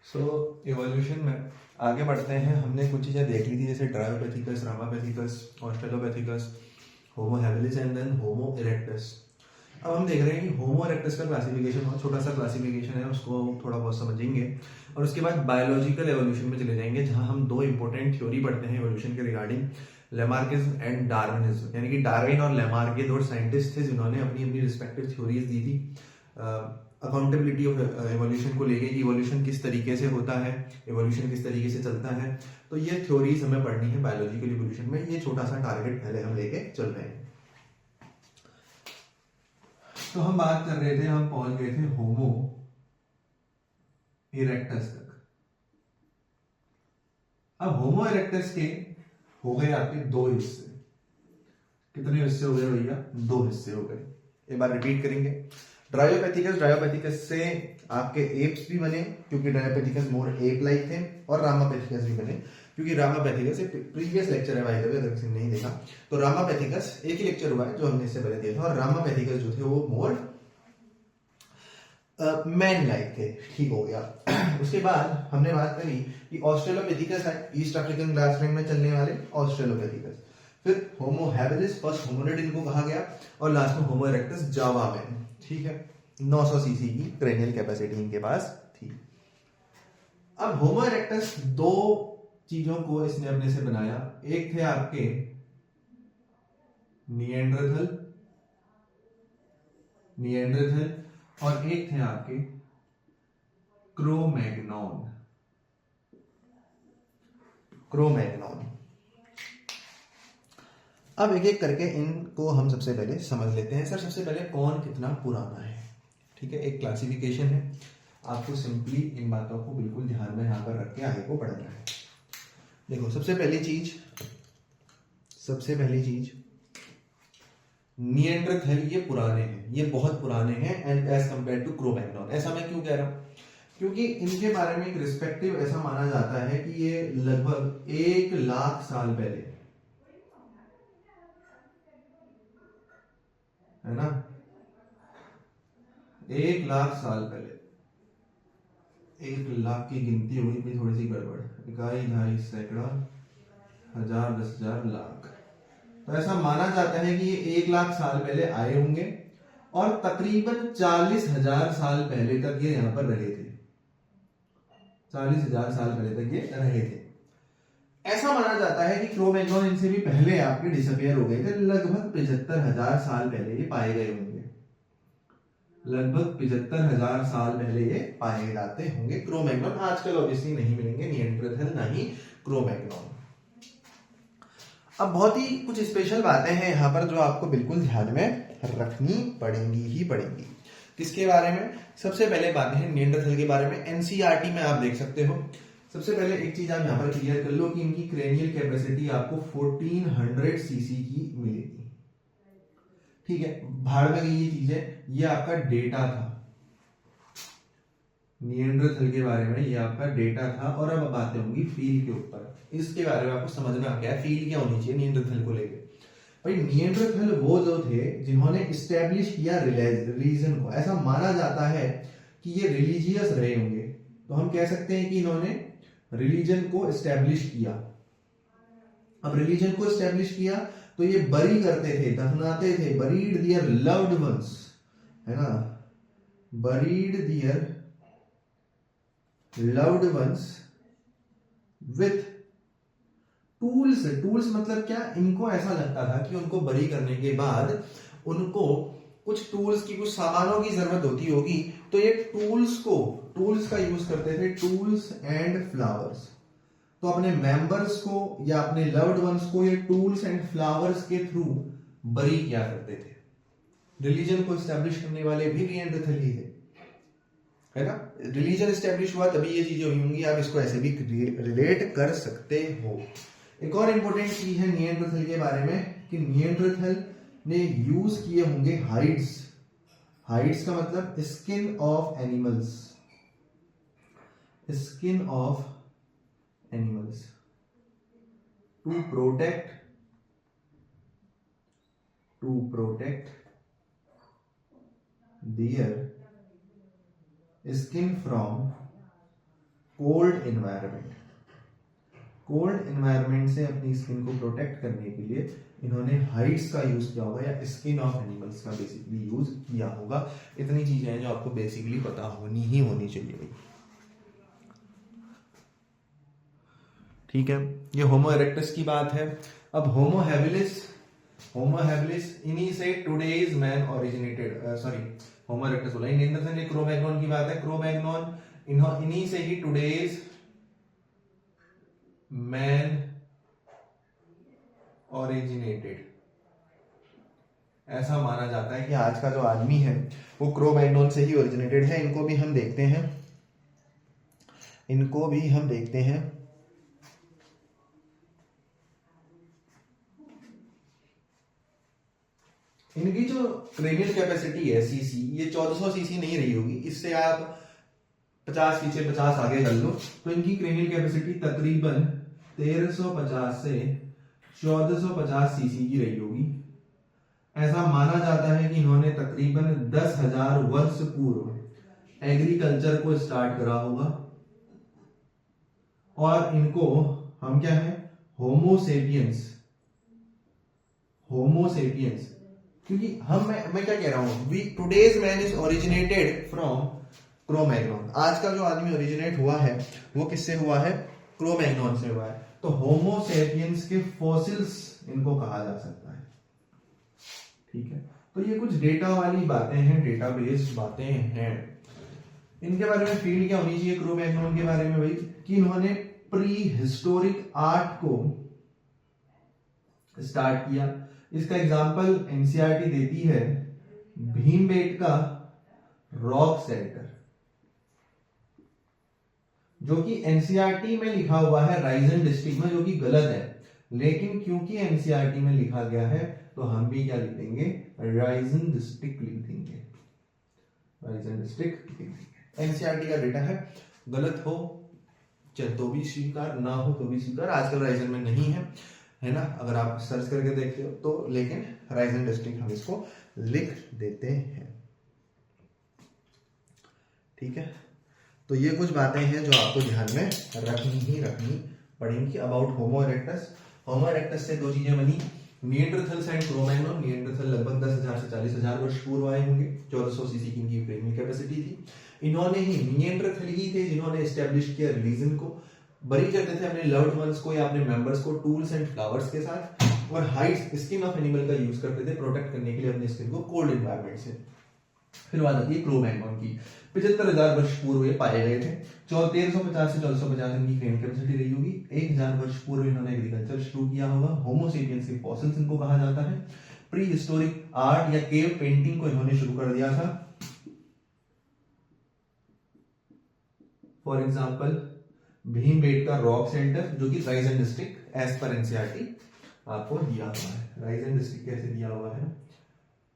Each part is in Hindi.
सो इवोल्यूशन में आगे बढ़ते हैं। हमने कुछ चीज़ें देख ली थी, जैसे Dryopithecus, Ramapithecus, Australopithecus, Homo habilis and then Homo erectus. अब हम देख रहे हैं कि होमो इरेक्टस का क्लासिफिकेशन, बहुत छोटा सा क्लासिफिकेशन है, उसको थोड़ा बहुत समझेंगे और उसके बाद बायोलॉजिकल एवोल्यूशन में चले जाएंगे, जहां हम दो इंपॉर्टेंट थ्योरी पढ़ते हैं एवोल्यूशन के रिगार्डिंग, लेमार्किज्म एंड डार्विनिज्म। यानी कि डार्विन और लेमार्क, ये दो साइंटिस्ट थे जिन्होंने अपनी अपनी रिस्पेक्टिव थ्योरीज दी थी अकाउंटेबिलिटी ऑफ एवोल्यूशन को लेके, कि इवोल्यूशन किस तरीके से होता है, एवोल्यूशन किस तरीके से चलता है। तो ये थ्योरीज हमें पढ़नी है बायोलॉजिकल इवोल्यूशन में। ये छोटा सा टारगेट पहले हम लेके चल रहे हैं। तो हम बात कर रहे थे, हम पहुंच गए थे होमो इरेक्टस तक। अब होमो इरेक्टस के हो गए आपके दो हिस्से। कितने हिस्से हो गए भैया? दो हिस्से हो गए। एक बार रिपीट करेंगे। ड्रायोपैथिकस से आपके एप्स भी बने, क्योंकि ड्रायोपैथिकस मोर एप लाइक थे, और रामापैथिकस भी बने, क्योंकि रामापैथिकस से प्रीवियस लेक्चर है भाई, अगर किसी ने नहीं देखा तो रामापैथिकस एक ही लेक्चर हुआ है जो हमने इससे पहले दिया था, और रामापैथिकस जो थे वो मोर मैन लाइक थे। ठीक हो गया। उसके बाद हमने बात करी कि ऑस्ट्रेलोपैथिकस है, ईस्ट अफ्रीकन ग्रासलैंड में चलने वाले ऑस्ट्रेलोपैथिकस। फिर होमो हैबिलिस, फर्स्ट होमोनिड इनको कहा गया, और लास्ट में होमो इरेक्टस जावा में। ठीक है, 900 सीसी की क्रेनियल कैपेसिटी इनके पास थी। अब होमो इरेक्टस दो चीजों को इसने अपने से बनाया। एक थे आपके निएंडरथल और एक थे आपके क्रोमैग्नॉन। अब एक एक करके इनको हम सबसे पहले समझ लेते हैं। सर सबसे पहले कौन कितना पुराना है? ठीक है, एक क्लासिफिकेशन है, आपको सिंपली इन बातों को बिल्कुल ध्यान में यहाँ पर रख के आगे को बढ़ना है। देखो, सबसे पहली चीज निएंडरथल, ये पुराने हैं, ये बहुत पुराने हैं and as compare to Cro-Magnon. ऐसा मैं क्यों कह रहा हूं? क्योंकि इनके बारे में एक रिस्पेक्टिव ऐसा माना जाता है कि ये लगभग 1 लाख साल पहले, है ना, 1 लाख साल पहले, 1 लाख की गिनती हुई थी थोड़ी सी गड़बड़, इकाई, ढाई, सैकड़ा, हजार, 10,000, लाख। तो ऐसा माना जाता है कि ये 1 लाख साल पहले आए होंगे और तकरीबन 40,000 साल पहले तक ये यहां पर रहे थे। 40,000 साल पहले तक ये रहे थे। ऐसा माना जाता है कि क्रोमैग्नॉन इनसे भी पहले आपके डिसअपियर हो गए थे। लगभग 75,000 साल पहले ये पाए गए होंगे। लगभग 75,000 साल पहले ये पाए जाते होंगे क्रोमैग्नॉन। आजकल ऑब्वियसली नहीं मिलेंगे निएंडरथल, ना ही क्रोमैग्नॉन। अब बहुत ही कुछ स्पेशल बातें हैं यहाँ पर जो आपको बिल्कुल ध्यान में रखनी पड़ेंगी ही पड़ेंगी। किसके बारे में? सबसे पहले बातें हैं निएंडरथल के बारे में। एनसीईआरटी में आप देख सकते हो। सबसे पहले एक चीज आप यहाँ पर क्लियर कर लो कि इनकी क्रेनियल कैपेसिटी आपको 1400 सीसी की मिलेगी। ठीक है, भाड़ में गई ये चीजें, ये आपका डेटा था निएंडरथल के बारे में, ये आपका डेटा था। और अब बातें होंगी फील के ऊपर। इसके बारे में आपको समझ में आ गया फील क्या होनी चाहिए निएंडरथल को लेके। भाई निएंडरथल वो जो थे जिन्होंने इस्टेब्लिश किया रिलीजन को। ऐसा माना जाता है कि ये रिलीजियस रहे होंगे, तो हम कह सकते हैं कि इन्होंने रिलीजन को इस्टेब्लिश किया। अब रिलीजन को इस्टेब्लिश किया तो ये बरी करते थे, दफनाते थे, बरीड दियर लव्ड वंस, है ना, buried their loved ones with tools. Tools मतलब क्या? इनको ऐसा लगता था कि उनको बरी करने के बाद उनको कुछ टूल्स की, कुछ सामानों की जरूरत होती होगी, तो ये टूल्स का यूज करते थे, टूल्स एंड फ्लावर्स। तो अपने मेंबर्स को या अपने लव्ड वंस को ये टूल्स एंड फ्लावर्स के थ्रू बरी किया करते थे। रिलीजन को एस्टेब्लिश करने वाले भी निएंडरथल ही थे, है ना। रिलीजन एस्टेब्लिश हुआ तभी ये चीजें हुई होंगी। आप इसको ऐसे भी रिलेट कर सकते हो। एक और इंपॉर्टेंट चीज है निएंडरथल के बारे में कि निएंडरथल ने यूज किए होंगे हाइड्स। हाइड्स का मतलब skin of animals, skin of animals to protect their skin from cold environment. Cold environment से अपनी स्किन को प्रोटेक्ट करने के लिए इन्होंने हाइड्स का यूज किया होगा या स्किन ऑफ एनिमल्स का बेसिकली यूज किया होगा। इतनी चीजें हैं जो आपको बेसिकली पता होनी ही होनी चाहिए भाई। ठीक है, ये होमो इरेक्टस की बात है। अब होमो हैबिलिस इन्हीं से टुडेज मैन ओरिजिनेटेड, सॉरी होमो इरेक्टस बोला, इन क्रो-मैग्नोन की बात है। क्रो-मैग्नोन इन्हीं से ही टुडेज मैन ओरिजिनेटेड, ऐसा माना जाता है कि आज का जो आदमी है वो क्रो-मैग्नोन से ही ओरिजिनेटेड है। इनको भी हम देखते हैं, इनकी जो क्रेनियल कैपेसिटी है सीसी, ये 1400 सीसी नहीं रही होगी, इससे आप 50 पीछे 50 आगे कर लो, तो इनकी क्रेनियल कैपेसिटी तकरीबन 1350 से 1450 सीसी की रही होगी। ऐसा माना जाता है कि इन्होंने तकरीबन 10,000 वर्ष पूर्व एग्रीकल्चर को स्टार्ट करा होगा, और इनको हम क्या है, होमोसेपियंस, क्योंकि मैं क्या कह रहा हूं, today's man is originated from Cro-Magnon. आज का जो आदमी ओरिजिनेट हुआ है वो किससे हुआ है, क्रो-मैग्नोन से हुआ है। तो होमोसेपियंस के फॉसिल्स इनको कहा जा सकता है। ठीक है, तो ये कुछ डेटा वाली बातें हैं, डेटा बेस्ड बातें हैं। इनके बारे में फील्ड क्या होनी चाहिए क्रो-मैग्नोन के बारे में भाई, कि इन्होंने प्री हिस्टोरिक आर्ट को स्टार्ट किया। इसका एग्जांपल एनसीईआरटी देती है भीमबेटका रॉक सेल्टर, जो कि एनसीईआरटी में लिखा हुआ है राइजन डिस्ट्रिक्ट में, जो कि गलत है, लेकिन क्योंकि एनसीईआरटी में लिखा गया है तो हम भी क्या लिख देंगे, राइजन डिस्ट्रिक्ट लिख देंगे, राइजन डिस्ट्रिक्ट लिख देंगे। एनसीईआरटी का डेटा है, गलत हो चाहे तो भी स्वीकार, ना हो तो भी स्वीकार, आजकल राइजन में नहीं है ना, अगर आप सर्च करके देखते हो तो, लेकिन राइजन डिस्ट्रिक्ट हम इसको लिख देते हैं। ठीक है, तो ये कुछ बातें हैं जो आपको ध्यान में रखनी पड़ेंगी about homo erectus. Homo erectus से दो चीजें बनी, निएंडरथल्स एंड क्रो-मैग्नोन। निएंडरथल लगभग 10,000 से 40,000 वर्ष पूर्व आए होंगे, 1400 सीसी की इनकी क्रेनियल कैपेसिटी थी। इन्होंने ही, निएंडरथल ही थे जिन्होंने एस्टेब्लिश किया रिलीजन को, बरी करते थे अपने लव्ड वंस को या अपने मेंबर्स को टूल्स एंड फ्लावर्स के साथ, और हाइड्स स्किन ऑफ एनिमल का यूज करते थे प्रोटेक्ट करने के लिए अपनी स्किन को कोल्ड एनवायरनमेंट से। फिर बात आती है क्रो-मैग्नोन की, 75,000 वर्ष पूर्व ये पाए गए थे। 1350 से 1450 इनकी क्रेनियल कैपेसिटी रही होगी। 1000 वर्ष पूर्व इन्होंने एग्रीकल्चर शुरू किया होगा। होमोसेपियंस के फॉसिल्स इनको कहा जाता है। प्री हिस्टोरिक आर्ट या केव पेंटिंग को इन्होंने शुरू कर दिया था। For example Bhimbetka rock centre, जो कि राइजन डिस्ट्रिक्ट एज पर एनसीईआरटी आपको दिया हुआ है। राइजन डिस्ट्रिक्ट कैसे दिया हुआ है,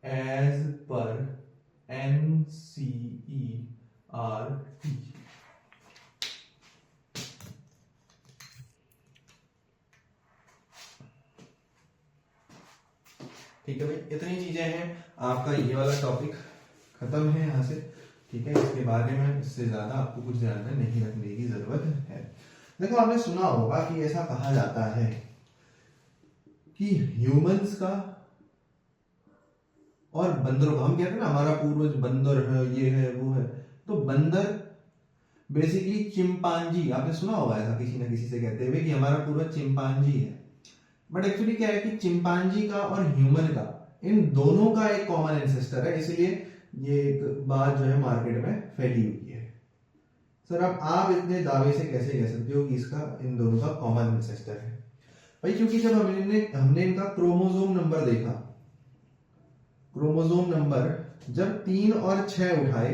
एज पर एनसीईआरटी। ठीक है भाई, इतनी चीजें हैं। आपका ये वाला टॉपिक खत्म है यहाँ से। ठीक है, इसके बारे में इससे ज्यादा आपको कुछ ध्यान में नहीं रखने की जरूरत है। देखो, आपने सुना होगा कि ऐसा कहा जाता है कि ह्यूमंस का और बंदरों का, हम कहते हैं ना हमारा पूर्वज बंदर है, ये है वो है, तो बंदर बेसिकली चिंपांजी, आपने सुना होगा ऐसा किसी ना किसी से कहते हुए कि हमारा पूर्वज चिंपांजी है। बट एक्चुअली क्या है कि चिंपांजी का और ह्यूमन का, इन दोनों का एक कॉमन एंसेस्टर है। इसलिए ये एक बात जो है मार्केट में फैली हुई है। सर अब आप इतने दावे से कैसे कह सकते हो कि इसका इन दोनों का कॉमन एंसेस्टर है भाई? क्योंकि जब हमने इनका क्रोमोसोम नंबर देखा, क्रोमोसोम नंबर जब 3 और 6 उठाए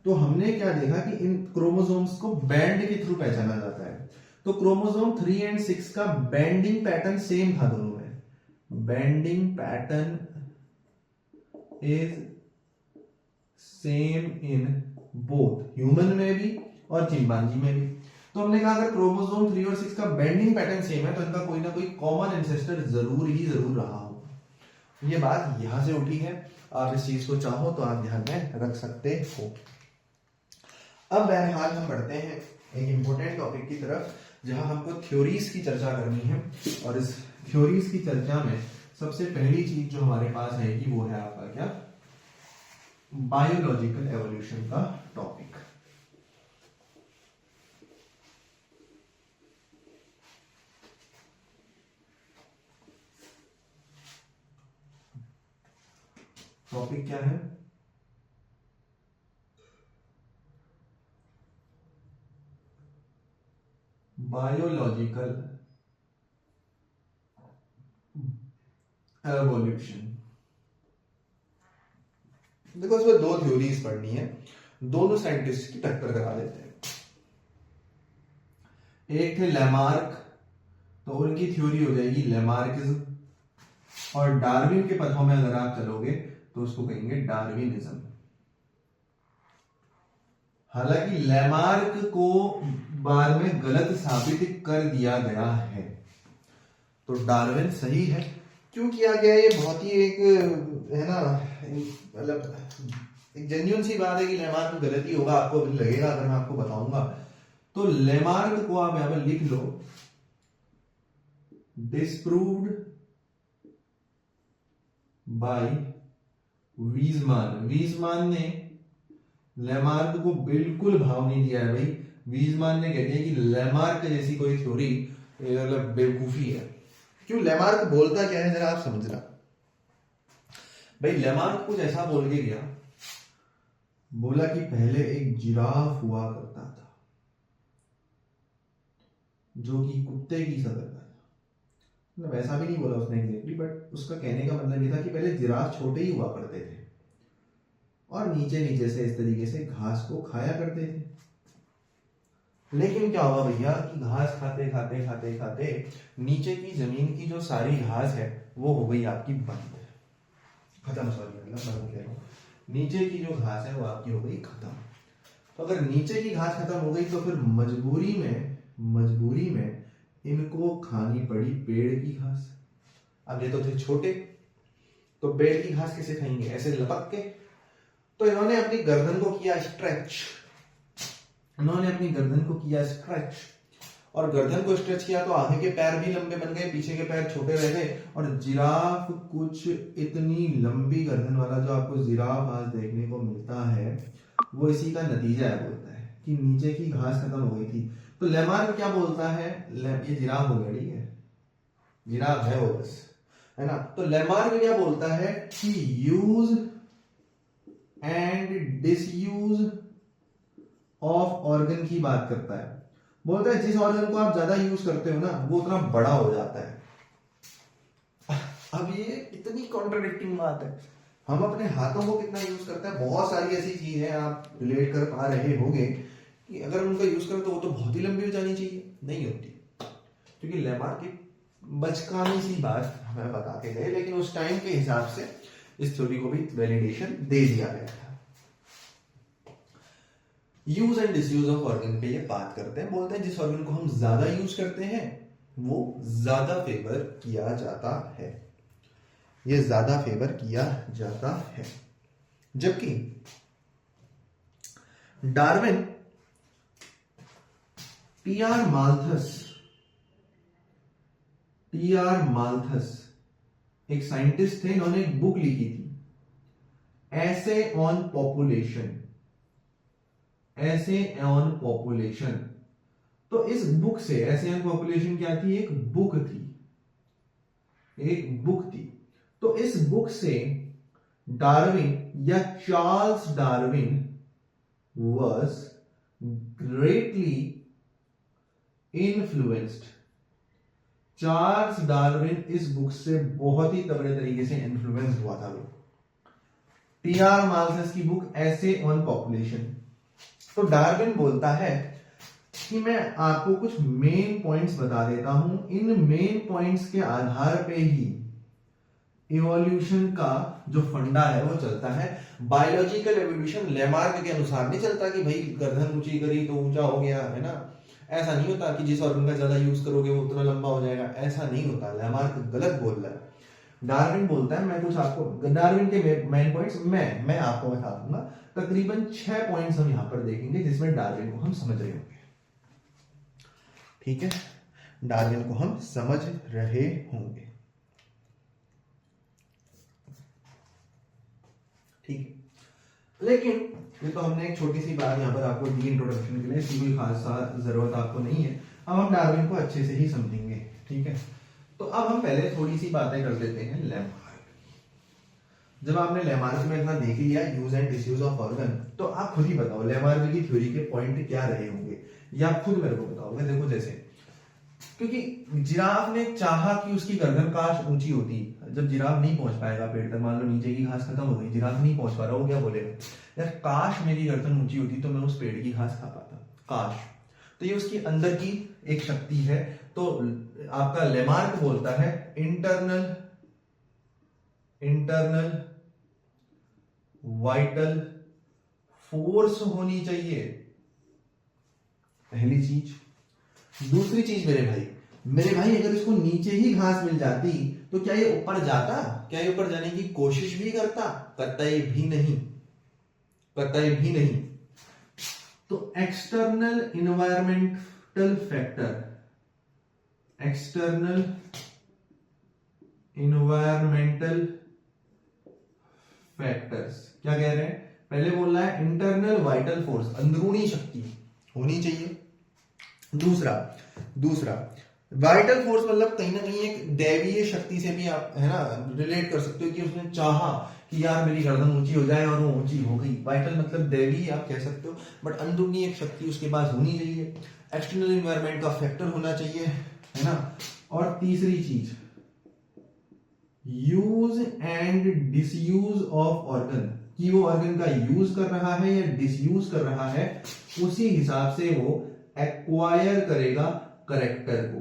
तो हमने क्या देखा कि इन क्रोमोसोम्स को बैंड के थ्रू पहचाना जाता है। तो क्रोमोसोम 3 एंड 6 का बैंडिंग पैटर्न सेम था दोनों में। Banding pattern is same in both, human में भी और चिंपांजी में भी। तो हमने कहा अगर क्रोमोसोम 3 और 6 का बैंडिंग पैटर्न सेम है तो इनका कोई ना कोई कॉमन एंसेस्टर जरूर रहा होगा। ये बात यहां से उठी है। आप इस चीज को चाहो तो आप ध्यान में रख सकते हो। अब बहरहाल हम बढ़ते हैं एक इंपॉर्टेंट टॉपिक की तरफ जहां हमको थ्योरीज की चर्चा करनी है। और इस थ्योरीज की चर्चा में सबसे पहली चीज जो हमारे पास है कि वो है आपका क्या, बायोलॉजिकल एवोल्यूशन का टॉपिक। टॉपिक क्या है, बायोलॉजिकल एवोल्यूशन। देखो इसमें दो थ्योरीज पढ़नी है, दोनों साइंटिस्ट की टक्कर करा देते हैं। एक थे लेमार्क, तो उनकी थ्योरी हो जाएगी लेमार्किज्म, और डार्विन के पथों में अगर आप चलोगे तो उसको कहेंगे डार्विनिज्म। हालांकि लेमार्क को बाद में गलत साबित कर दिया गया है, तो डार्विन सही है। क्यों किया गया, ये बहुत ही एक है ना, मतलब एक जेन्युइन सी बात है कि लेमार्क में गलती होगा, आपको अभी लगेगा अगर मैं आपको बताऊंगा। तो लेमार्क को आप यहां पर लिख लो, डिस्प्रूव्ड बाय वीजमान। वीजमान ने लेमार्क को बिल्कुल भाव नहीं दिया है भाई। वीजमान ने कह दिया कि लेमार्क जैसी कोई थ्योरी मतलब बेवकूफी है। क्यों, लेमार्क बोलता क्या है जरा आप समझना भाई। लेमार्क कुछ ऐसा बोल के गया, बोला कि पहले एक जिराफ हुआ करता था जो कि कुत्ते की शक्ल का था। मतलब ऐसा भी नहीं बोला उसने एग्जैक्टली, बट उसका कहने का मतलब ये था कि पहले जिराफ छोटे ही हुआ करते थे और नीचे नीचे से इस तरीके से घास को खाया करते थे। लेकिन क्या हुआ भैया कि घास खाते खाते खाते खाते नीचे की जमीन की जो सारी घास है वो हो गई आपकी बंद, खत्म। सॉरी, मतलब बंद कह रहा हूं, नीचे की जो घास है वो आपकी हो गई खत्म। तो अगर नीचे की घास खत्म हो गई तो फिर मजबूरी में इनको खानी पड़ी पेड़ की घास। अब ये तो थे छोटे, तो पेड़ की घास कैसे खाएंगे, ऐसे लपक के। तो इन्होंने अपनी गर्दन को किया स्ट्रेच, और गर्दन को स्ट्रेच किया तो आगे के पैर भी लंबे बन गए, पीछे के पैर छोटे रह गए। और जिराफ कुछ इतनी लंबी गर्दन वाला जो आपको जिराफ आज देखने को मिलता है वो इसी का नतीजा है। बोलता है कि नीचे की घास खत्म हो गई थी। तो लेमार्क क्या बोलता है, ये जिराफ हो गया, ठीक है, जिराफ है वो बस, है ना। तो लेमार्क क्या बोलता है कि use and disuse of organ की बात करता है। बोलता है जिस ऑर्गन को आप ज्यादा यूज करते हो ना वो उतना बड़ा हो जाता है। अब ये इतनी कॉन्ट्राडिक्टिंग बात है। हम अपने हाथों को कितना यूज करते हैं, बहुत सारी ऐसी चीज है आप रिलेट कर पा रहे होंगे कि अगर उनका यूज करें तो वो तो बहुत ही लंबी हो जानी चाहिए, नहीं होती। क्योंकि लेमार्क की बचकानी सी बात हमें बता के गए, लेकिन उस टाइम के हिसाब से इस थ्योरी को भी वैलिडेशन दे दिया गया था। Use and disuse of organ पे ये बात करते हैं। बोलते हैं जिस ऑर्गन को हम ज्यादा यूज करते हैं वो ज्यादा फेवर किया जाता है, ये ज्यादा फेवर किया जाता है। जबकि डार्विन, टी.आर. माल्थस एक साइंटिस्ट थे, इन्होंने एक बुक लिखी थी, ऐसे ऑन पॉपुलेशन। तो इस बुक से, ऐसे ऑन पॉपुलेशन क्या थी, एक बुक थी। तो इस बुक से डार्विन या Charles Darwin was greatly influenced। Charles Darwin इस बुक से बहुत ही तगड़े तरीके से इन्फ्लुएंस हुआ था। टी.आर. माल्थस की बुक ऐसे ऑन पॉपुलेशन। तो डार्विन बोलता है कि मैं आपको कुछ मेन पॉइंट्स बता देता हूं, इन मेन पॉइंट्स के आधार पे ही इवोल्यूशन का जो फंडा है वो चलता है। बायोलॉजिकल एवोल्यूशन लेमार्क के अनुसार नहीं चलता कि भाई गर्दन ऊंची करी तो ऊंचा हो गया, है ना। ऐसा नहीं होता कि जिस ऑर्गन का ज्यादा यूज करोगे वो उतना लंबा हो जाएगा, ऐसा नहीं होता। लेमार्क गलत बोल रहा है। डार्विन बोलता है, मैं कुछ आपको, डार्विन के मेन पॉइंट्स मैं आपको बता दूंगा। तकरीबन 6 पॉइंट्स हम यहां पर देखेंगे जिसमें डार्विन को हम समझ रहे होंगे। ठीक है, डार्विन को हम समझ रहे होंगे। ठीक है, लेकिन ये तो हमने एक छोटी सी बात यहाँ पर आपको दी इंट्रोडक्शन के लिए, इसकी कोई खास जरूरत आपको नहीं है। अब हम डार्विन को अच्छे से ही समझेंगे। ठीक है, तो अब हम पहले थोड़ी सी बातें कर लेते हैं लेमार्क। जब आपने लेमार्क में इतना देख लिया use and disuse of organ, तो आप खुद ही बताओ लेमार्क की थ्योरी के पॉइंट क्या रहे होंगे, या आप खुद मेरे को बताओगे। देखो जैसे, क्योंकि जिराफ ने चाहा कि उसकी गर्दन काश ऊंची होती, जब जिराफ नहीं पहुंच पाएगा पेड़ तक, मान लो नीचे की घास खत्म हो गई, जिराफ नहीं पहुंच पा रहा, वो क्या बोलेगा, यार काश मेरी गर्दन ऊंची होती तो मैं उस पेड़ की घास खा पाता, काश। तो ये उसकी अंदर की एक शक्ति है। तो आपका लेमार्क बोलता है इंटरनल वाइटल फोर्स होनी चाहिए, पहली चीज। दूसरी चीज मेरे भाई अगर इसको नीचे ही घास मिल जाती तो क्या ये ऊपर जाता, क्या ये ऊपर जाने की कोशिश भी करता, कतई भी नहीं। तो एक्सटर्नल इन्वायरमेंटल फैक्टर्स क्या कह रहे हैं, पहले बोल रहा है इंटरनल वाइटल फोर्स, अंदरूनी शक्ति होनी चाहिए। दूसरा वाइटल फोर्स मतलब कहीं ना कहीं एक दैवीय शक्ति से भी आप है ना रिलेट कर सकते हो, कि उसने चाहा कि यार मेरी गर्दन ऊंची हो जाए और वो ऊंची हो गई। वाइटल मतलब दैवीय आप कह सकते हो, बट अंदरूनी एक शक्ति उसके पास होनी चाहिए। एक्सटर्नल एनवायरनमेंट का फैक्टर होना चाहिए, है ना। और तीसरी चीज use and disuse of organ, कि वो ऑर्गन का यूज कर रहा है या डिसयूज कर रहा है, उसी हिसाब से वो एक्वायर करेगा करेक्टर को।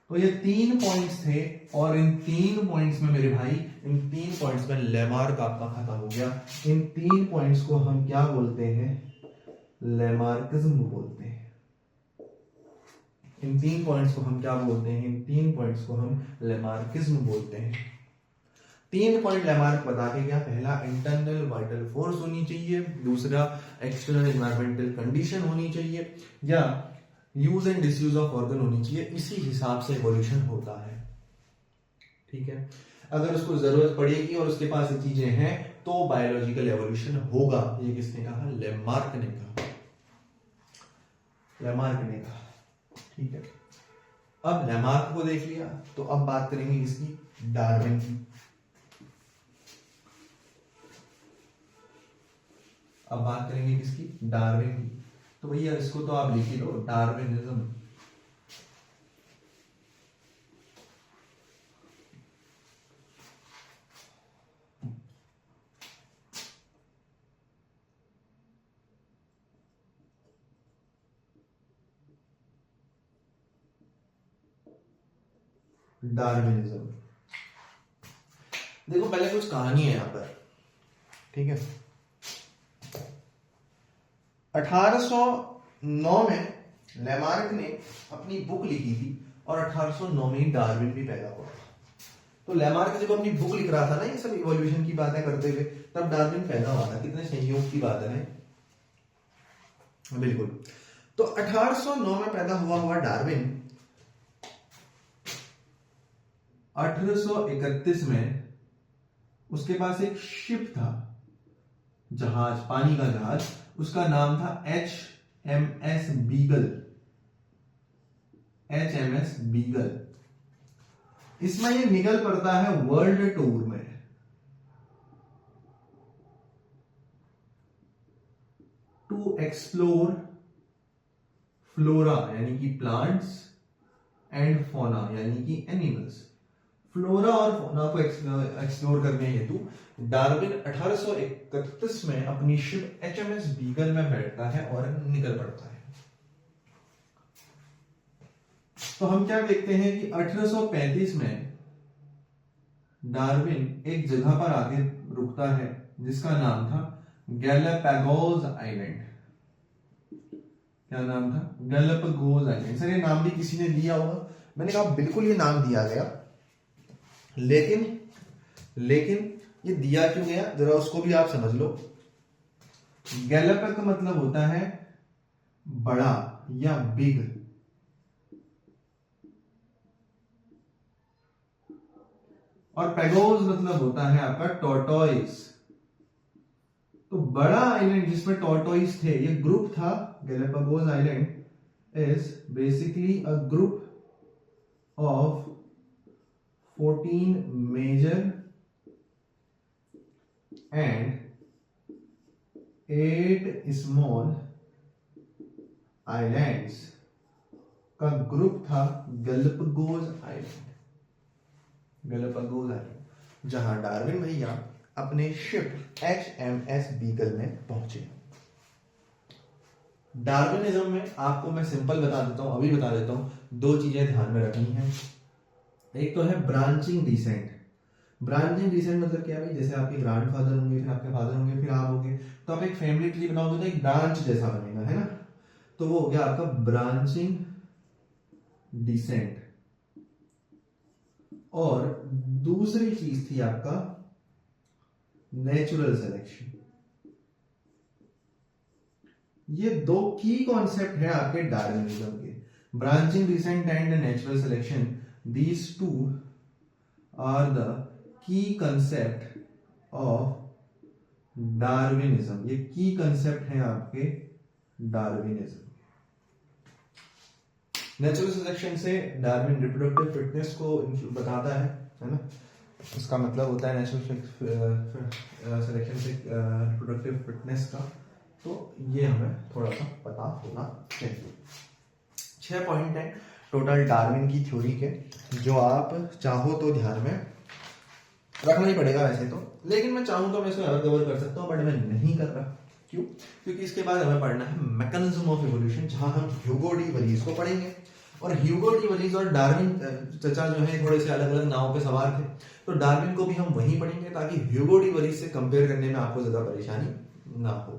तो ये 3 पॉइंट्स थे, और इन 3 पॉइंट्स में मेरे भाई, इन 3 पॉइंट्स में लेमार्क आपका खत्म हो गया। इन 3 पॉइंट्स को हम क्या बोलते हैं, लेमार्किज्म बोलते हैं। इन 3 पॉइंट्स को हम क्या बोलते हैं, इन 3 पॉइंट्स को हम लेमार्किज्म बोलते हैं। 3 पॉइंट लेमार्क बता के गया, पहला इंटरनल वाइटल फोर्स होनी चाहिए, दूसरा एक्सटर्नल एनवायरमेंटल कंडीशन होनी चाहिए, या use and disuse of organ होनी चाहिए। इसी हिसाब से एवोल्यूशन होता है। ठीक है, अगर उसको जरूरत पड़ेगी और उसके पास ये चीजें हैं तो बायोलॉजिकल एवोल्यूशन होगा। ये किसने कहा, लेमार्क ने कहा। ठीक है, अब लेमार्क को देख लिया, तो अब बात करेंगे किसकी, डार्विन की। अब बात करेंगे किसकी, डार्विन की। तो भैया इसको तो आप लिख ही लो, डार्विनिज्म। डार्विनिज्म, देखो पहले कुछ कहानी है यहां पर। ठीक है, 1809 में लेमार्क ने अपनी बुक लिखी थी, और 1809 में डार्विन भी पैदा हुआ। तो लेमार्क जब अपनी बुक लिख रहा था ना, ये सब इवोल्यूशन की बातें करते हुए, तब डार्विन पैदा हुआ था। कितने संयोग की बात है ना। बिल्कुल, तो 1809 में पैदा हुआ डार्विन 1831 में उसके पास एक शिप था, जहाज, पानी का जहाज, उसका नाम था HMS बीगल। इसमें ये निकल पड़ता है वर्ल्ड टूर में। टू एक्सप्लोर फ्लोरा यानी कि प्लांट्स, एंड फोना यानी कि एनिमल्स। फ्लोरा और फोना को एक्सप्लोर करने हेतु डार्विन 1831 में अपनी शिप HMS बीगल में बैठता है और निकल पड़ता है। तो हम क्या देखते हैं कि 1835 में डार्विन एक जगह पर आके रुकता है जिसका नाम था गैलापागोस आइलैंड। क्या नाम था, गैलापागोस आइलैंड। सर ये नाम भी किसी ने दिया होगा, मैंने कहा बिल्कुल ये नाम दिया गया, लेकिन ये दिया क्यों गया, जरा उसको भी आप समझ लो। गैलापाग का मतलब होता है बड़ा, या बिग। और पेगोज मतलब होता है आपका टॉर्टोइस। तो बड़ा आइलैंड जिसमें टॉर्टोइस थे, ये ग्रुप था Galapagos island is basically a group of 14 major and 8 small islands का ग्रुप था गैलापागोस आइलैंड। गैलापागोस आइलैंड जहां डार्विन भैया अपने शिप HMS बीगल में पहुंचे। डार्विनिज्म में आपको मैं सिंपल बता देता हूं, अभी बता देता हूं, दो चीजें ध्यान में रखनी है। एक तो है ब्रांचिंग डिसेंट। ब्रांचिंग डिसेंट मतलब क्या है, जैसे आपके ग्रैंडफादर होंगे, फिर आपके फादर होंगे, फिर आप होंगे, तो आप एक फैमिली ट्री बनाओगे तो एक ब्रांच जैसा बनेगा, है ना। तो वो हो गया आपका ब्रांचिंग डिसेंट। और दूसरी चीज थी आपका नेचुरल सिलेक्शन। ये दो की कॉन्सेप्ट है आपके डार्विनिज्म के, branching descent and natural selection. These two are the key concept of Darwinism. ये की कंसेप्ट है आपके डार्विनिज्म। नेचुरल सिलेक्शन से डार्विन रिप्रोडक्टिव फिटनेस को बताता है ना। इसका मतलब होता है नेचुरल सिलेक्शन से रिप्रोडक्टिव फिटनेस का। तो ये हमें थोड़ा सा पता होना चाहिए। 6 पॉइंट है टोटल डार्विन की थ्योरी के, जो आप चाहो तो ध्यान में रखना ही पड़ेगा वैसे तो, लेकिन मैं चाहूं तो मैं इसको कवर कर सकता हूं, बट मैं नहीं कर रहा। क्यों? क्योंकि इसके बाद हमें पढ़ना है मैकेनिज्म ऑफ इवोल्यूशन, जहां हम ह्यूगो डी वलीज को पढ़ेंगे। और ह्यूगो डी वलीज और डार्विन चचा जो है थोड़े से अलग अलग नावों पे सवार थे, तो डार्विन को भी हम वहीं पढ़ेंगे ताकि ह्यूगो डी वलीज से कंपेयर करने में आपको ज्यादा परेशानी ना हो।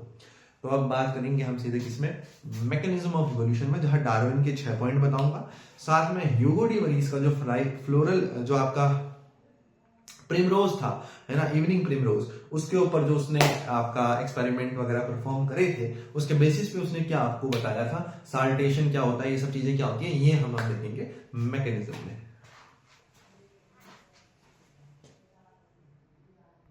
तो अब बात करेंगे हम सीधे किसमें, मैकेनिज्म ऑफ इवोल्यूशन में, जहां डार्विन के 6 पॉइंट बताऊंगा, साथ में ह्यूगो डी वलीज का जो फ्लोरल जो आपका प्रिमरोज था, है ना, इवनिंग प्रिमरोज, उसके ऊपर जो उसने आपका एक्सपेरिमेंट वगैरह परफॉर्म करे थे, उसके बेसिस पे उसने क्या आपको बताया था, साल्टेशन क्या होता है, ये सब चीजें क्या होती है, ये हम देखेंगे मैकेनिज्म में।